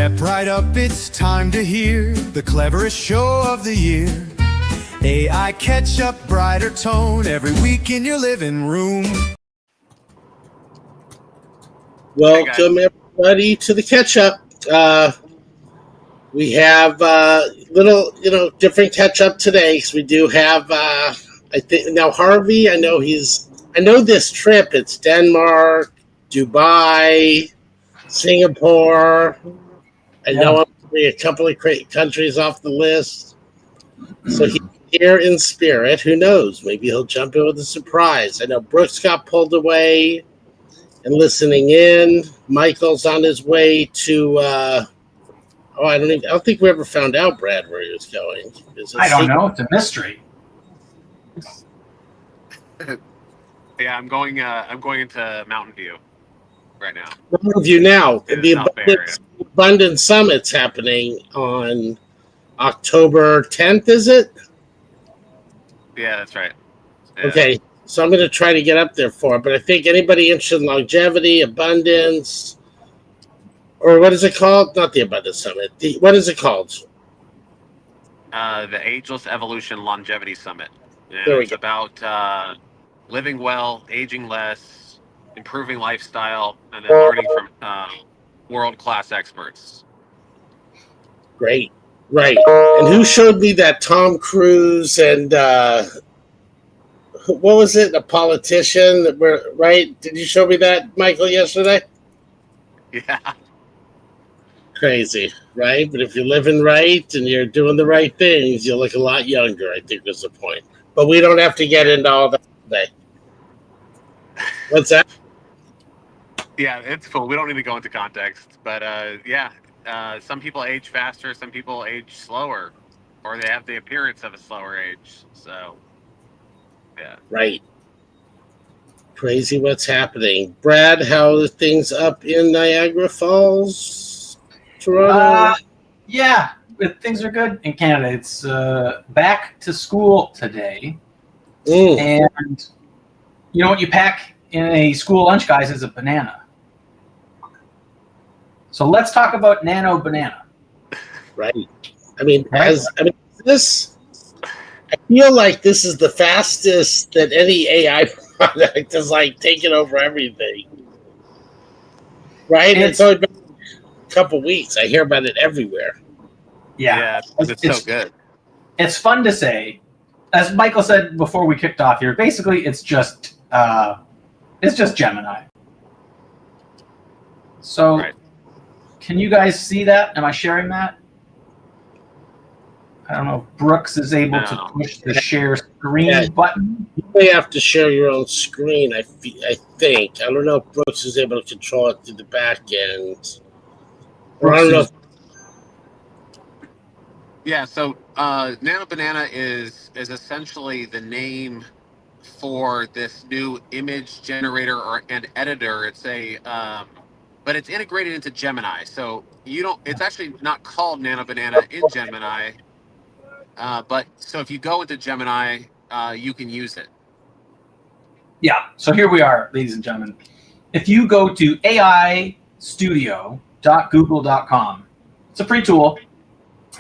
Step right up, it's time to hear the cleverest show of the year. AI Ketchup, brighter tone, every week in your living room. Welcome everybody to the Ketchup. We have little, different Ketchup today. So we do have, I think now Harvey. I know this trip. It's Denmark, Dubai, Singapore. I know a couple of countries off the list. So he's here in spirit. Who knows? Maybe he'll jump in with a surprise. I know Brooks got pulled away and listening in. Michael's on his way to. I don't think we ever found out, Brad, where he was going. I don't know. It's a mystery. Yeah, I'm going into Mountain View right now. Mountain View now. The Abundance Summit's happening on October 10th, is it? Yeah, that's right. Yeah. Okay, so I'm going to try to get up there for it, but I think anybody interested in longevity, abundance, or what is it called? Not the Abundance Summit. What is it called? The Ageless Evolution Longevity Summit. And there we it's go. About living well, aging less, improving lifestyle, and then learning from world-class experts. Great. Right. And who showed me that Tom Cruise and what was it? A politician, right? Did you show me that, Michael, yesterday? Yeah. Crazy, right? But if you're living right and you're doing the right things, you'll look a lot younger, I think was the point. But we don't have to get into all that today. What's that? Yeah, it's cool. We don't need to go into context. But some people age faster, some people age slower, or they have the appearance of a slower age. So, yeah. Right. Crazy what's happening. Brad, how are things up in Niagara Falls, Toronto? Yeah, things are good in Canada. It's back to school today. And you know what you pack in a school lunch, guys, is a banana. So let's talk about Nano Banana. Right. I feel like this is the fastest that any AI product is like taking over everything. Right? It's only been a couple weeks. I hear about it everywhere. Yeah, it's so good. It's fun to say. As Michael said before we kicked off here, basically it's just Gemini. So Can you guys see that? Am I sharing that? I don't know if Brooks is able to push the share screen button. You may have to share your own screen, I think. I don't know if Brooks is able to control it through the back end. Or I don't know. Yeah, so Nano Banana is essentially the name for this new image generator and editor. It's but it's integrated into Gemini. So it's actually not called Nano Banana in Gemini. But so if you go into Gemini, you can use it. Yeah, so here we are, ladies and gentlemen. If you go to aistudio.google.com, it's a free tool,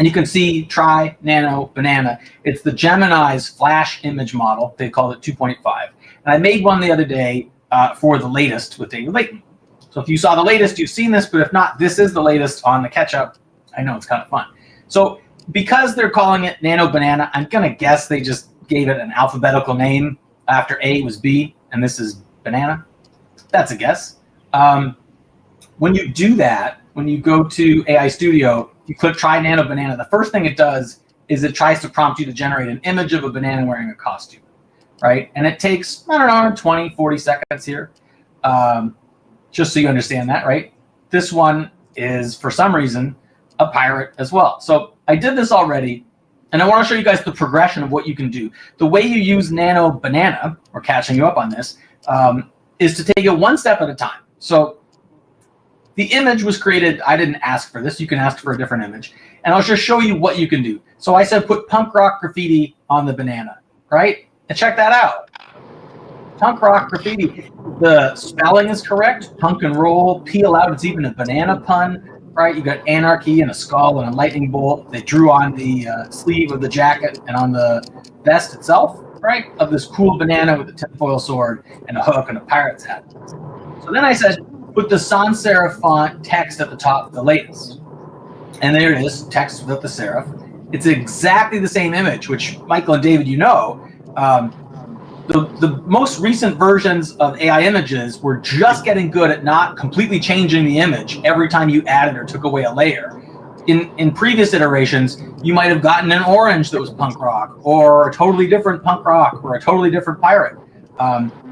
and you can try Nano Banana. It's the Gemini's Flash image model. They call it 2.5. And I made one the other day for the latest with David Layton. So if you saw the latest, you've seen this, but if not, this is the latest on the catch-up. I know, it's kind of fun. So because they're calling it Nano Banana, I'm going to guess they just gave it an alphabetical name after A was B, and this is banana. That's a guess. When you do that, when you go to AI Studio, you click Try Nano Banana, the first thing it does is it tries to prompt you to generate an image of a banana wearing a costume, right? And it takes, I don't know, 20, 40 seconds here, just so you understand that, right? This one is, for some reason, a pirate as well. So I did this already, and I want to show you guys the progression of what you can do. The way you use Nano Banana, or catching you up on this, is to take it one step at a time. So the image was created, I didn't ask for this, you can ask for a different image, and I'll just show you what you can do. So I said put punk rock graffiti on the banana, right? And check that out. Punk rock graffiti. The spelling is correct. Punk and roll, peel out. It's even a banana pun. right? You got anarchy and a skull and a lightning bolt. They drew on the sleeve of the jacket and on the vest itself, right? Of this cool banana with a tinfoil sword and a hook and a pirate's hat. So then I said, put the sans serif font text at the top of the latest. And there it is, text without the serif. It's exactly the same image, which Michael and David, you know. The most recent versions of AI images were just getting good at not completely changing the image every time you added or took away a layer. In previous iterations, you might have gotten an orange that was punk rock, or a totally different punk rock, or a totally different pirate.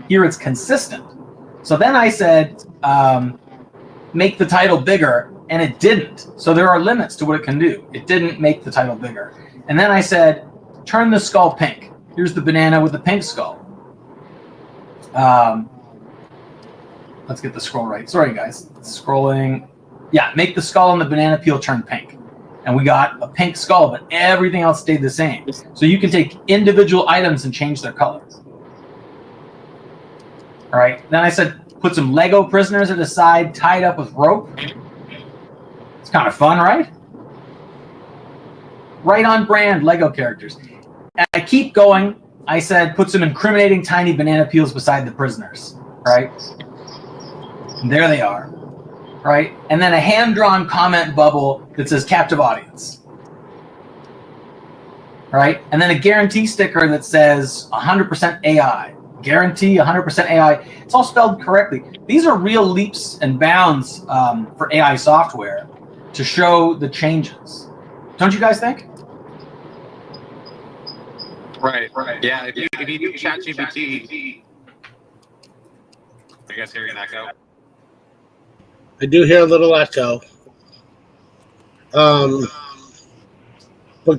Here it's consistent. So then I said, make the title bigger, and it didn't. So there are limits to what it can do. It didn't make the title bigger. And then I said, turn the skull pink. Here's the banana with the pink skull. Let's get the scroll right. Sorry, guys. Scrolling. Yeah, make the skull and the banana peel turn pink. And we got a pink skull, but everything else stayed the same. So you can take individual items and change their colors. All right. Then I said, put some Lego prisoners at the side, tied up with rope. It's kind of fun, right? Right on brand Lego characters. And I keep going. I said, put some incriminating tiny banana peels beside the prisoners, right? And there they are, right? And then a hand-drawn comment bubble that says captive audience, right? And then a guarantee sticker that says 100% AI. Guarantee 100% AI. It's all spelled correctly. These are real leaps and bounds for AI software to show the changes. Don't you guys think? Right. Yeah, if you do ChatGPT, I guess hearing an echo. I do hear a little echo. But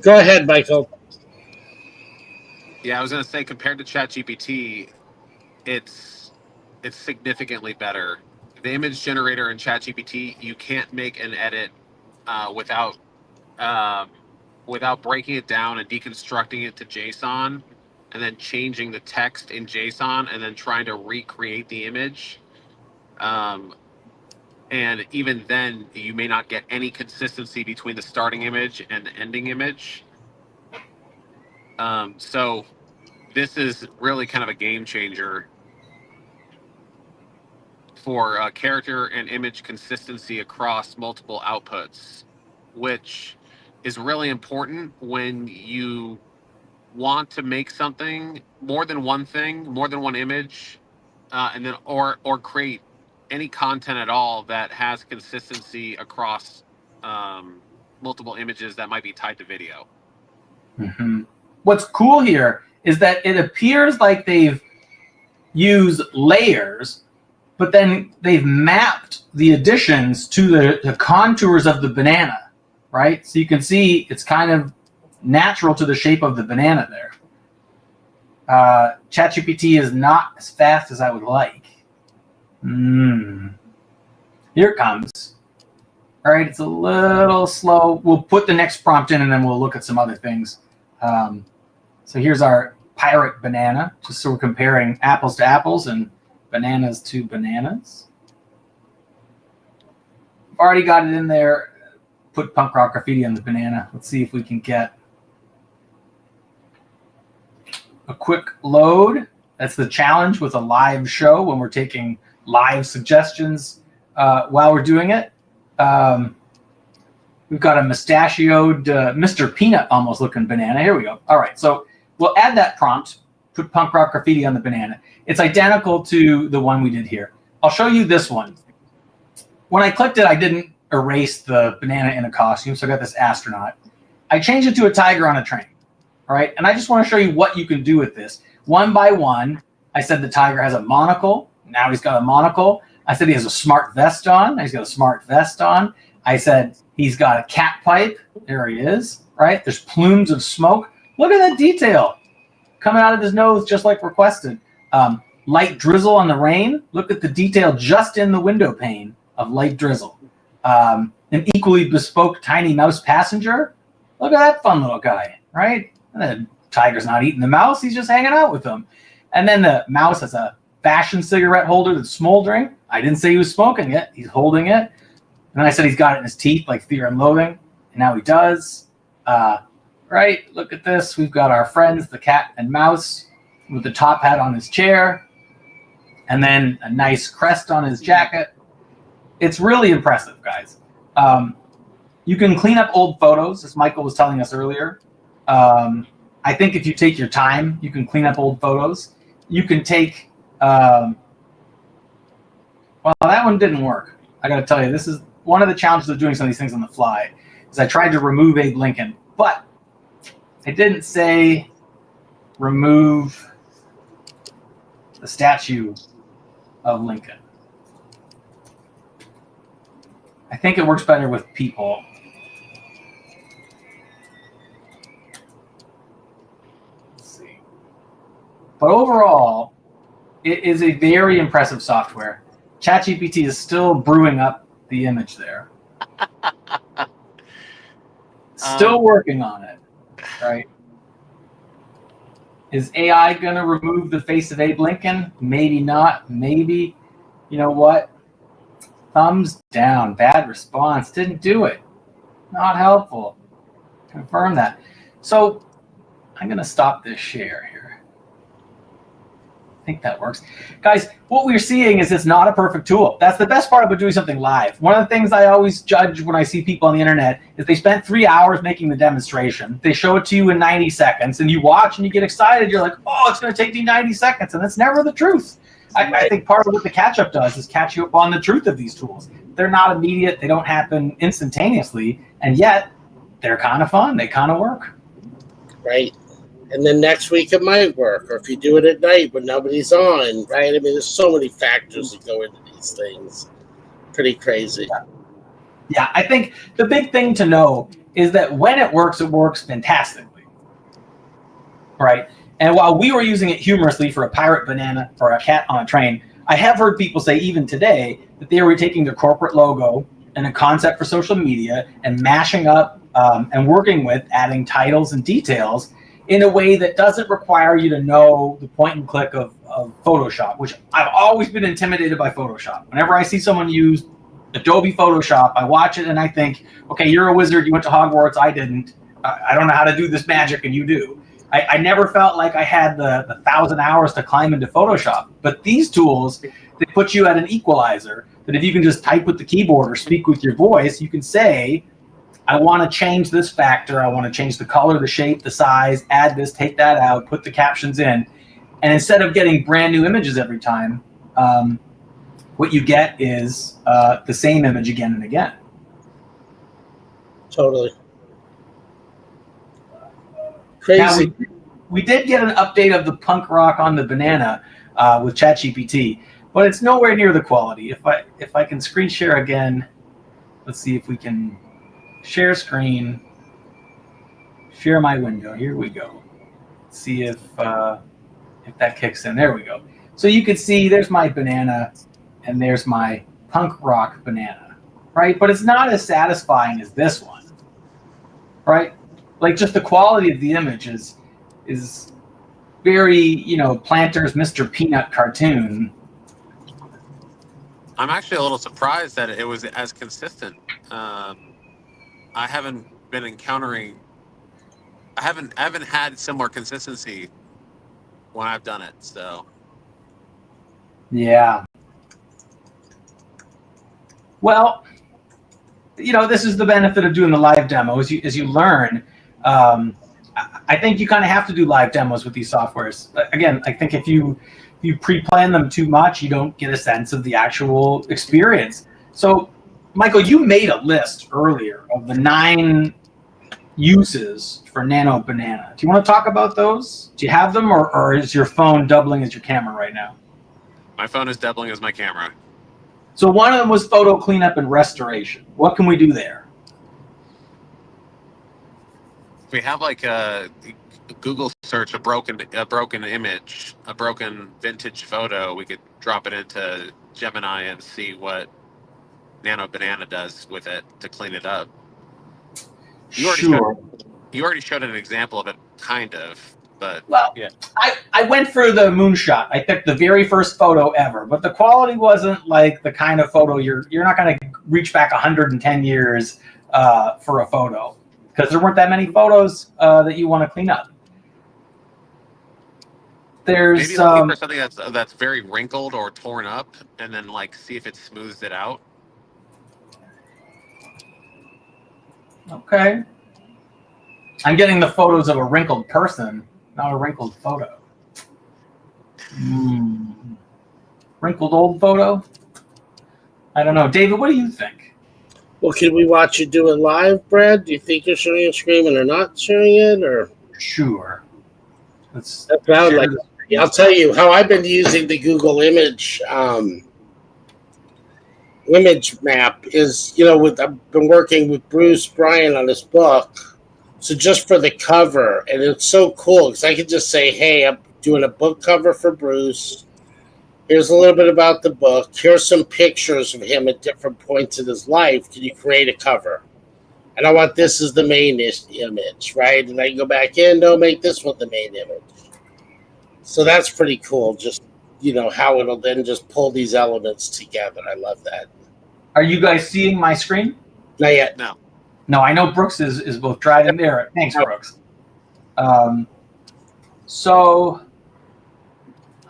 go ahead, Michael. Yeah, I was going to say, compared to ChatGPT, it's significantly better. The image generator in ChatGPT, you can't make an edit without breaking it down and deconstructing it to JSON, and then changing the text in JSON, and then trying to recreate the image. And even then, you may not get any consistency between the starting image and the ending image. So this is really kind of a game changer for character and image consistency across multiple outputs, which is really important when you want to make something, more than one thing, more than one image, and then or create any content at all that has consistency across multiple images that might be tied to video. Mm-hmm. What's cool here is that it appears like they've used layers, but then they've mapped the additions to the contours of the banana, right? So you can see it's kind of natural to the shape of the banana there. ChatGPT is not as fast as I would like. Here it comes. All right, it's a little slow. We'll put the next prompt in, and then we'll look at some other things. So here's our pirate banana, just so we're comparing apples to apples and bananas to bananas. Already got it in there. Put punk rock graffiti on the banana. Let's see if we can get a quick load. That's the challenge with a live show, when we're taking live suggestions while we're doing it. We've got a mustachioed Mr. Peanut almost looking banana. Here we go. All right, so we'll add that prompt, put punk rock graffiti on the banana. It's identical to the one we did here. I'll show you this one. When I clicked it, I didn't erase the banana in a costume, so I got this astronaut. I changed it to a tiger on a train. All right, and I just want to show you what you can do with this. One by one, I said the tiger has a monocle. Now he's got a monocle. I said he has a smart vest on. Now he's got a smart vest on. I said he's got a cat pipe. There he is, right? There's plumes of smoke. Look at that detail coming out of his nose, just like requested. Light drizzle on the rain. Look at the detail just in the window pane of light drizzle. An equally bespoke tiny mouse passenger. Look at that fun little guy, right? And the tiger's not eating the mouse. He's just hanging out with them. And then the mouse has a fashion cigarette holder that's smoldering. I didn't say he was smoking it. He's holding it. And then I said he's got it in his teeth, like Fear and Loathing, and now he does. Right? Look at this. We've got our friends, the cat and mouse, with the top hat on his chair, and then a nice crest on his jacket. It's really impressive, guys. You can clean up old photos, as Michael was telling us earlier. I think if you take your time, you can clean up old photos. You can take, well, that one didn't work. I got to tell you, this is one of the challenges of doing some of these things on the fly, is I tried to remove Abe Lincoln, but it didn't say remove the statue of Lincoln. I think it works better with people. Let's see. But overall, it is a very impressive software. ChatGPT is still brewing up the image there. Still working on it, right? Is AI going to remove the face of Abe Lincoln? Maybe not. Maybe. You know what? Thumbs down. Bad response. Didn't do it. Not helpful. Confirm that. So I'm going to stop this share here. I think that works. Guys, what we're seeing is it's not a perfect tool. That's the best part about doing something live. One of the things I always judge when I see people on the internet is they spent 3 hours making the demonstration. They show it to you in 90 seconds, and you watch and you get excited. You're like, oh, it's going to take me 90 seconds, and that's never the truth. I think part of what the catch-up does is catch you up on the truth of these tools. They're not immediate. They don't happen instantaneously, and yet they're kind of fun. They kind of work. Right. And then next week it might work, or if you do it at night when nobody's on, right? I mean, there's so many factors that go into these things. Pretty crazy. Yeah, I think the big thing to know is that when it works fantastically, right? And while we were using it humorously for a pirate banana or a cat on a train, I have heard people say even today that they were taking their corporate logo and a concept for social media and mashing up and working with adding titles and details in a way that doesn't require you to know the point and click of Photoshop, which I've always been intimidated by Photoshop. Whenever I see someone use Adobe Photoshop, I watch it and I think, okay, you're a wizard, you went to Hogwarts, I didn't. I don't know how to do this magic and you do. I never felt like I had the 1,000 hours to climb into Photoshop. But these tools, they put you at an equalizer that if you can just type with the keyboard or speak with your voice, you can say, I want to change this factor. I want to change the color, the shape, the size, add this, take that out, put the captions in. And instead of getting brand new images every time, what you get is the same image again and again. Totally. Crazy. Now, we did get an update of the punk rock on the banana with ChatGPT, but it's nowhere near the quality. If I can screen share again, let's see if we can share screen, share my window. Here we go. Let's see if that kicks in. There we go. So you can see there's my banana and there's my punk rock banana, right? But it's not as satisfying as this one, right? Like just the quality of the image is very, you know, Planters Mr. Peanut cartoon. I'm actually a little surprised that it was as consistent. I haven't been encountering. I haven't had similar consistency when I've done it. So Yeah. Well, you know, this is the benefit of doing the live demo. As you learn, I think you kind of have to do live demos with these softwares. Again, I think if you pre-plan them too much, you don't get a sense of the actual experience. So, Michael, you made a list earlier of the 9 uses for Nano Banana. Do you want to talk about those? Do you have them, or is your phone doubling as your camera right now? my phone is doubling as my camera. So one of them was photo cleanup and restoration. What can we do there? If we have like a Google search a broken image, a broken vintage photo, we could drop it into Gemini and see what Nano Banana does with it to clean it up. You already showed an example of it, kind of, but well, yeah. I went for the moonshot. I picked the very first photo ever, but the quality wasn't like the kind of photo you're not going to reach back 110 years for a photo because there weren't that many photos that you want to clean up. There's Maybe looking for something that's very wrinkled or torn up, and then like see if it smooths it out. okay. I'm getting the photos of a wrinkled person, not a wrinkled photo. Wrinkled old photo? I don't know. David, what do you think? Well, can we watch you do it live, Brad? Do you think you're sharing your screen and are not sharing it, or? Sure. That's what I would like. I'll tell you how I've been using the Google image map is, I've been working with Bruce Bryan on this book. So just for the cover, and it's so cool because I can just say, hey, I'm doing a book cover for Bruce. Here's a little bit about the book. Here's some pictures of him at different points in his life. Can you create a cover? And I want this as the main image, right? And I can go back in, no, make this one the main image. So that's pretty cool. Just, how it'll then just pull these elements together. I love that. Are you guys seeing my screen? Not yet. No. No, I know Brooks is both driving there. Thanks, Brooks. So,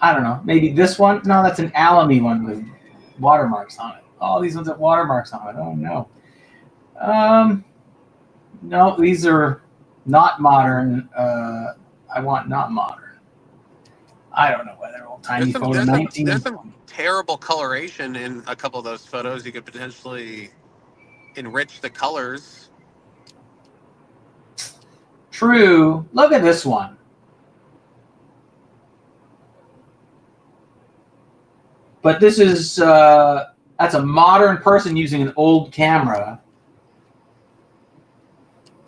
I don't know. Maybe this one? No, that's an Alamy one with watermarks on it. All these ones have watermarks on it. Oh, no. No, these are not modern. I want not modern. I don't know whether old-timey photo 19. There's some terrible coloration in a couple of those photos. You could potentially enrich the colors. True. Look at this one. But this is, that's a modern person using an old camera.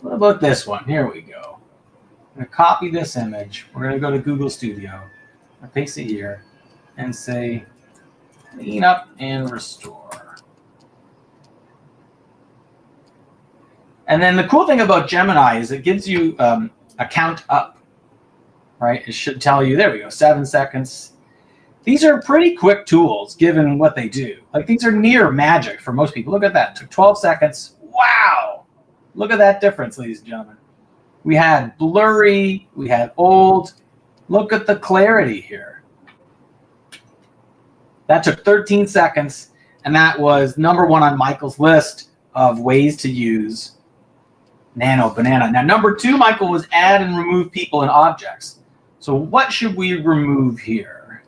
What about this one? Here we go. I'm going to copy this image. We're going to go to Google Studio. I paste it here and say, clean up and restore. And then the cool thing about Gemini is it gives you a count up, right? It should tell you, there we go, 7 seconds. These are pretty quick tools given what they do. Like these are near magic for most people. Look at that, took 12 seconds. Wow, look at that difference, ladies and gentlemen. We had blurry, we had old. Look at the clarity here. That took 13 seconds, and that was #1 on Michael's list of ways to use Nano Banana. Now, #2, Michael, was add and remove people and objects. So what should we remove here?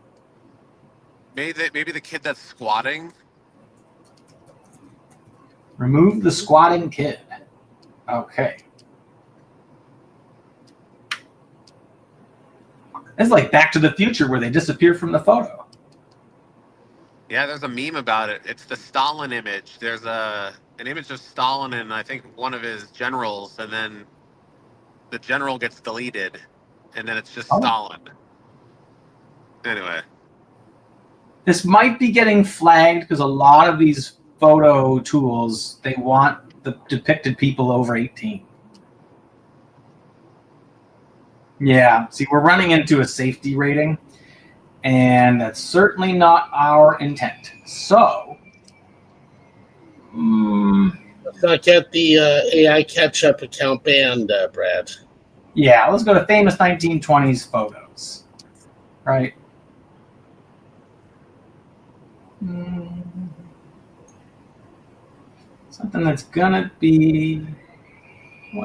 Maybe the kid that's squatting. Remove the squatting kid. Okay. It's like Back to the Future where they disappear from the photo. Yeah, there's a meme about it. It's the Stalin image. There's an image of Stalin and I think one of his generals, and then the general gets deleted, and then it's just Stalin. Anyway. This might be getting flagged because a lot of these photo tools, they want the depicted people over 18. Yeah, see, we're running into a safety rating, and that's certainly not our intent. So, let's not get the AI catch-up account banned, Brad. Yeah, let's go to famous 1920s photos, right? Something that's gonna be,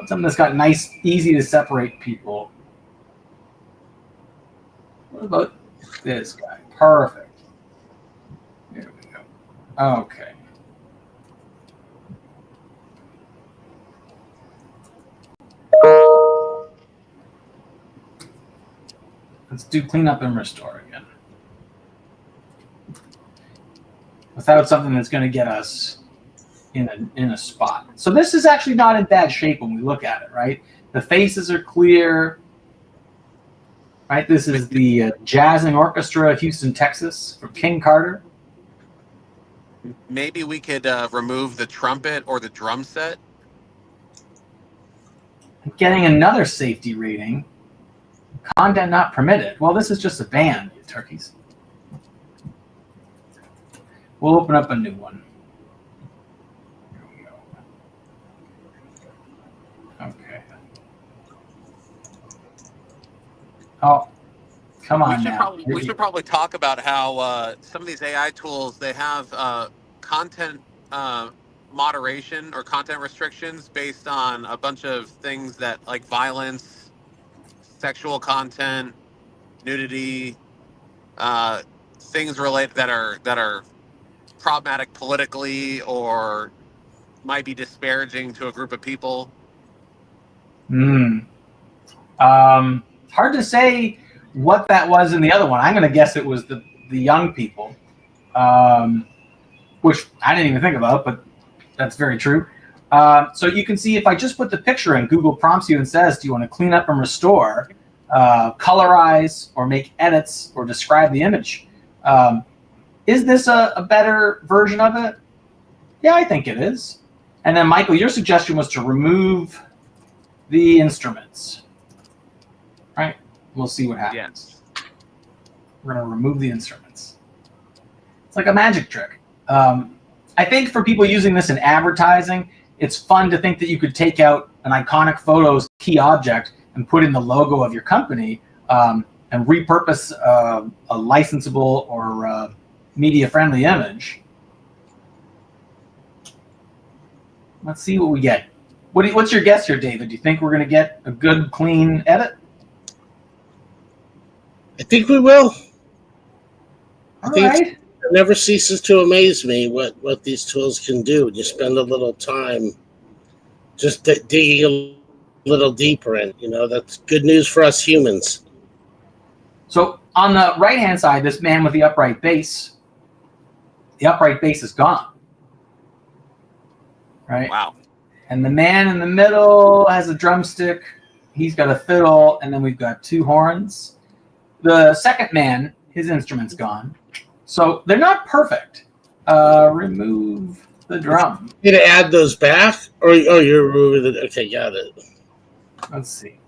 something that's got nice, easy to separate people. What about this guy? Perfect. Here we go. Okay. Let's do clean up and restore again. Without something that's going to get us in a spot. So this is actually not in bad shape when we look at it, right? The faces are clear. Right, this is the Jazzing Orchestra of Houston, Texas, from King Carter. Maybe we could remove the trumpet or the drum set. Getting another safety rating. Content not permitted. Well, this is just a band, you turkeys. We'll open up a new one. Oh, come We on should now. probably talk about how some of these AI tools they have content uh, moderation or content restrictions based on a bunch of things that like violence, sexual content, nudity, uh, things related that are problematic politically or might be disparaging to a group of people. Hmm. Hard to say what that was in the other one. I'm going to guess it was the young people, which I didn't even think about, but that's very true. So you can see if I just put the picture in, Google prompts you and says, do you want to clean up and restore, colorize, or make edits, or describe the image? Is this a better version of it? Yeah, I think it is. And then, Michael, your suggestion was to remove the instruments. Right? We'll see what happens. Yes. We're going to remove the instruments. It's like a magic trick. I think for people using this in advertising, it's fun to think that you could take out an iconic photo's key object and put in the logo of your company and repurpose a licensable or media-friendly image. Let's see what we get. What's your guess here, David? Do you think we're going to get a good, clean edit? I think we will. All right. It never ceases to amaze me what these tools can do. You spend a little time just digging a little deeper in. That's good news for us humans. So on the right-hand side, this man with the upright bass is gone. Right? Wow. And the man in the middle has a drumstick. He's got a fiddle, and then we've got two horns. The second man, his instrument's gone. So they're not perfect. Remove the drum. You to add those back, or you're removing the? Okay, got it. Let's see.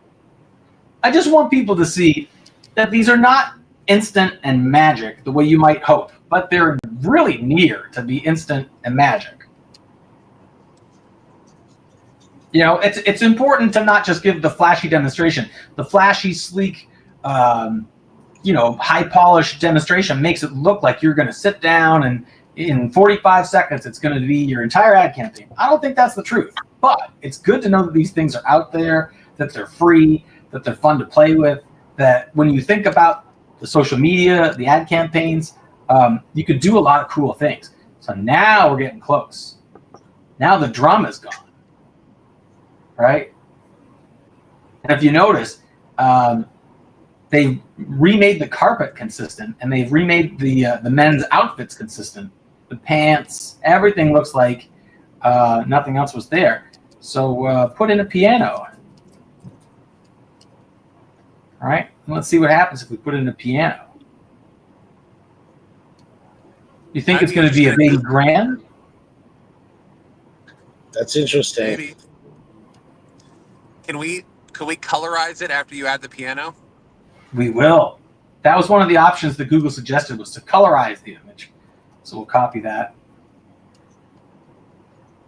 I just want people to see that these are not instant and magic the way you might hope, but they're really near to be instant and magic. It's important to not just give the flashy demonstration. The flashy, sleek, high polished demonstration makes it look like you're going to sit down and in 45 seconds it's going to be your entire ad campaign. I don't think that's the truth, but it's good to know that these things are out there, that they're free, that they're fun to play with, that when you think about the social media, the ad campaigns, you could do a lot of cool things. So now we're getting close. Now the drum is gone. Right? And if you notice, they remade the carpet consistent, and they've remade the men's outfits consistent. The pants, everything looks like nothing else was there. So put in a piano. All right, and let's see what happens if we put in a piano. You think it's going to be a big grand? That's interesting. Maybe. Can we colorize it after you add the piano? We will. That was one of the options that Google suggested, was to colorize the image. So we'll copy that.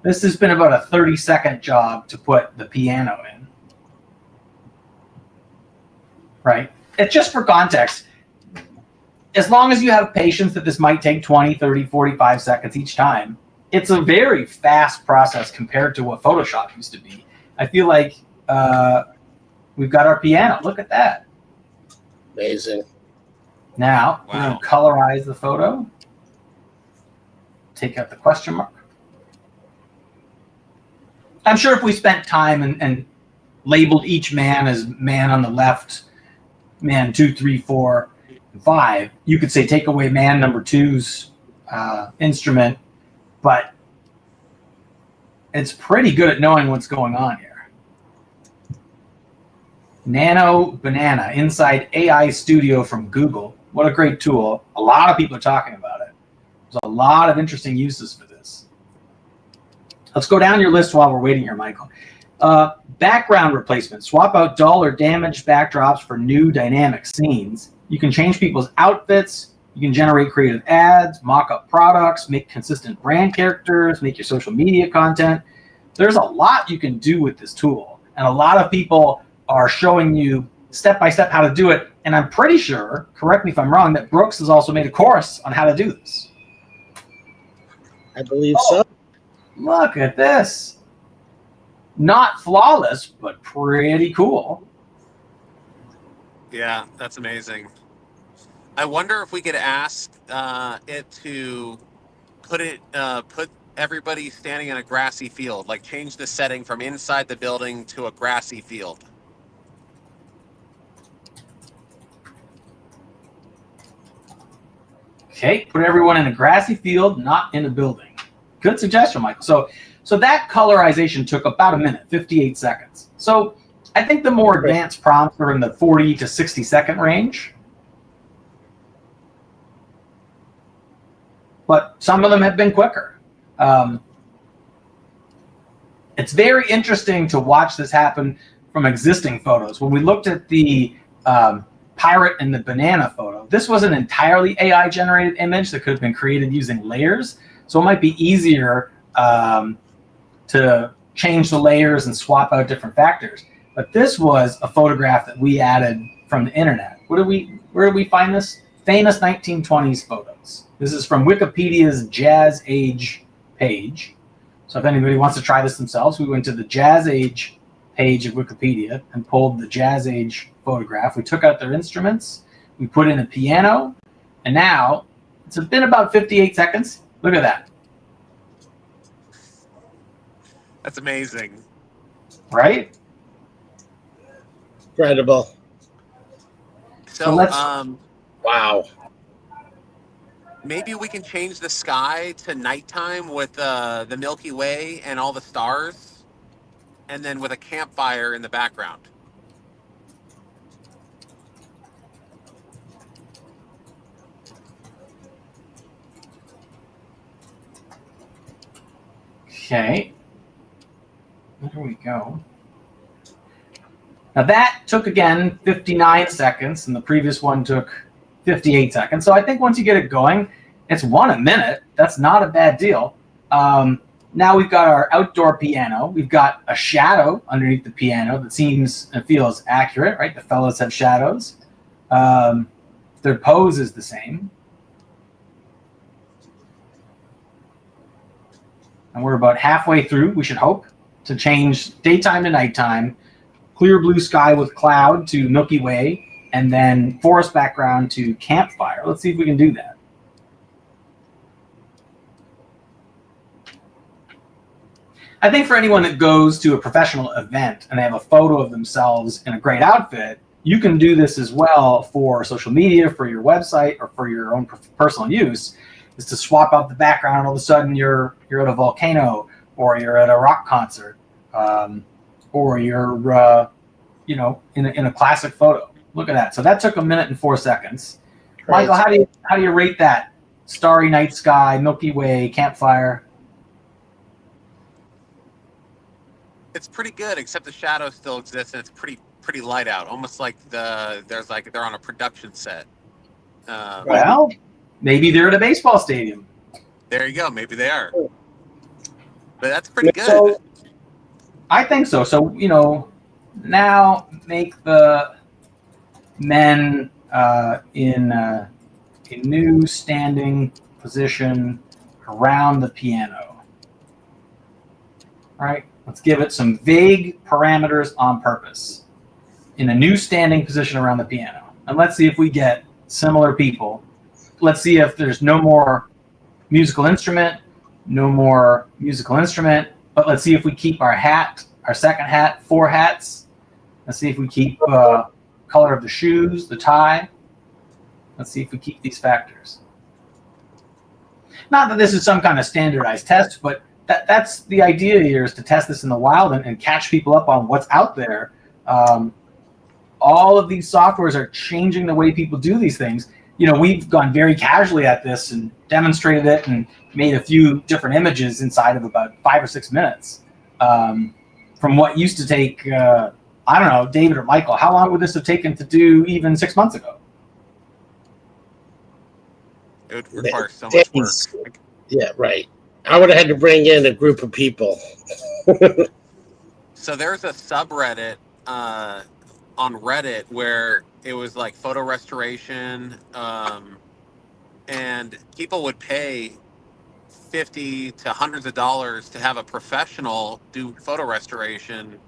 This has been about a 30-second job to put the piano in. Right? It's just for context. As long as you have patience that this might take 20, 30, 45 seconds each time, it's a very fast process compared to what Photoshop used to be. I feel like we've got our piano. Look at that. Amazing. Now, we're going to colorize the photo. Take out the question mark. I'm sure if we spent time and labeled each man as man on the left, man 2, 3, 4, and 5, you could say take away man number 2's instrument, but it's pretty good at knowing what's going on here. Nano Banana inside AI Studio from Google. What a great tool. A lot of people are talking about it. There's a lot of interesting uses for this. Let's go down your list while we're waiting here, Michael. Background replacement. Swap out dull or damaged backdrops for new dynamic scenes. You can change people's outfits. You can generate creative ads, mock up products, make consistent brand characters, make your social media content. There's a lot you can do with this tool. And a lot of people are showing you step-by-step how to do it. And I'm pretty sure, correct me if I'm wrong, that Brooks has also made a course on how to do this. I believe so. Look at this. Not flawless, but pretty cool. Yeah, that's amazing. I wonder if we could ask it to put everybody standing in a grassy field, like change the setting from inside the building to a grassy field. Okay, put everyone in a grassy field, not in a building. Good suggestion, Michael. So that colorization took about a minute, 58 seconds. So I think the more advanced prompts are in the 40 to 60 second range. But some of them have been quicker. It's very interesting to watch this happen from existing photos. When we looked at the pirate and the banana photo, this was an entirely AI generated image that could have been created using layers. So it might be easier to change the layers and swap out different factors. But this was a photograph that we added from the internet. Where did we find this? Famous 1920s photos. This is from Wikipedia's Jazz Age page. So if anybody wants to try this themselves, we went to the Jazz Age page of Wikipedia and pulled the Jazz Age photograph. We took out their instruments, we put in a piano, and now it's been about 58 seconds. Look at that. That's amazing. Right? Incredible. So let's Wow. maybe we can change the sky to nighttime with the Milky Way and all the stars, and then with a campfire in the background. Okay. There we go. Now that took, again, 59 seconds, and the previous one took 58 seconds. So I think once you get it going, it's 1 a minute. That's not a bad deal. Now we've got our outdoor piano. We've got a shadow underneath the piano that seems and feels accurate, right? The fellows have shadows. Their pose is the same. And we're about halfway through, we should hope, to change daytime to nighttime, clear blue sky with cloud to Milky Way, and then forest background to campfire. Let's see if we can do that. I think for anyone that goes to a professional event and they have a photo of themselves in a great outfit, you can do this as well for social media, for your website, or for your own personal use, is to swap out the background and all of a sudden you're at a volcano, or you're at a rock concert, or you're in a classic photo. Look at that. So that took 1 minute and 4 seconds. Right. Michael, how do you rate that? Starry night sky, Milky Way, campfire. It's pretty good, except the shadow still exists, and it's pretty light out, almost like they're on a production set. Well, maybe they're at a baseball stadium. There you go. Maybe they are. But that's pretty good. So, I think so. So, now make the men in a new standing position around the piano. All right? Let's give it some vague parameters on purpose. In a new standing position around the piano. And let's see if we get similar people. Let's see if there's no more musical instrument, but let's see if we keep our hat, our second hat, 4 hats. Let's see if we keep color of the shoes, the tie. Let's see if we keep these factors. Not that this is some kind of standardized test, but that's the idea here, is to test this in the wild and catch people up on what's out there. All of these softwares are changing the way people do these things. We've gone very casually at this and demonstrated it and made a few different images inside of about 5 or 6 minutes. From what used to take, I don't know, David or Michael, how long would this have taken to do even 6 months ago? It would require so much work. Yeah, right. I would have had to bring in a group of people. So there's a subreddit on Reddit where it was like photo restoration, and people would pay 50 to hundreds of dollars to have a professional do photo restoration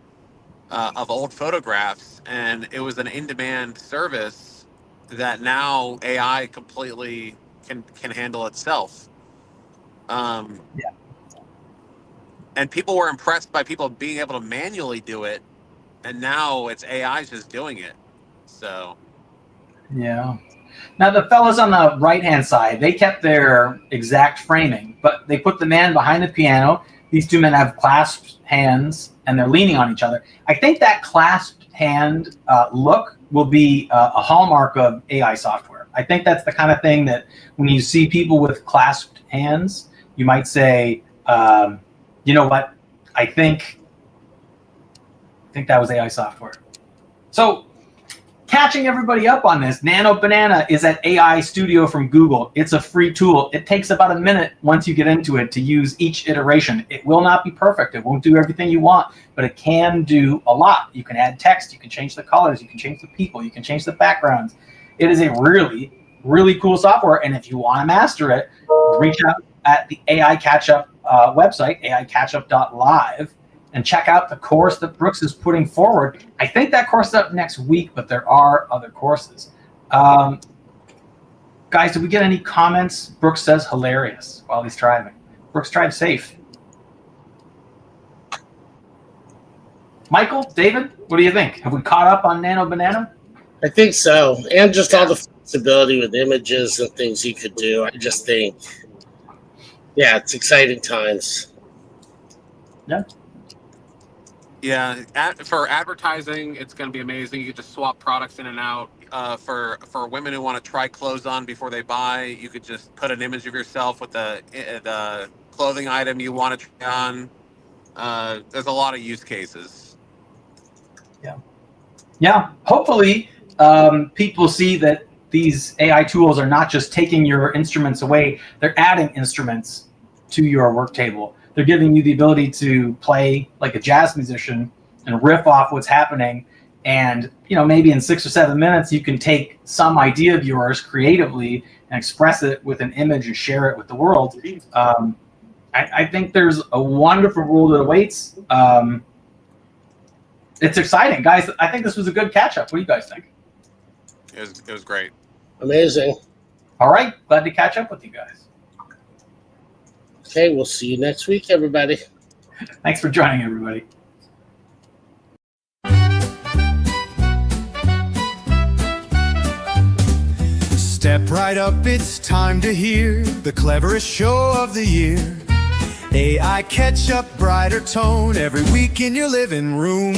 of old photographs, and it was an in-demand service that now AI completely can handle itself. Um, Yeah. and people were impressed by people being able to manually do it, and now it's AI just doing it. So Yeah. Now the fellas on the right-hand side, they kept their exact framing, but they put the man behind the piano. These two men have clasped hands, and they're leaning on each other. I think that clasped hand look will be a hallmark of AI software. I think that's the kind of thing that when you see people with clasped hands, you might say, you know what, I think that was AI software. So catching everybody up on this, Nano Banana is at AI Studio from Google. It's a free tool. It takes about a minute once you get into it to use each iteration. It will not be perfect. It won't do everything you want, but it can do a lot. You can add text. You can change the colors. You can change the people. You can change the backgrounds. It is a really, really cool software. And if you want to master it, reach out at the AI Catch-Up website, aicatchup.live. and check out the course that Brooks is putting forward. I think that course is up next week, but there are other courses. Guys, did we get any comments? Brooks says hilarious while he's driving. Brooks, drive safe. Michael, David, what do you think? Have we caught up on Nano Banana? I think so. And just all the flexibility with images and things you could do. I just think, yeah, it's exciting times. Yeah. yeah, for advertising, it's going to be amazing. You could just swap products in and out. For women who want to try clothes on before they buy, you could just put an image of yourself with the clothing item you want to try on. There's a lot of use cases. Yeah. Hopefully, people see that these AI tools are not just taking your instruments away, they're adding instruments to your work table. They're giving you the ability to play like a jazz musician and riff off what's happening. And, you know, maybe in 6 or 7 minutes, you can take some idea of yours creatively and express it with an image and share it with the world. I think there's a wonderful world that awaits. It's exciting, guys. I think this was a good catch up. What do you guys think? It was great. Amazing. All right. Glad to catch up with you guys. Okay, we'll see you next week, everybody. Thanks for joining, everybody. Step right up, it's time to hear the cleverest show of the year. AI Catch-Up, brighter tone every week in your living room.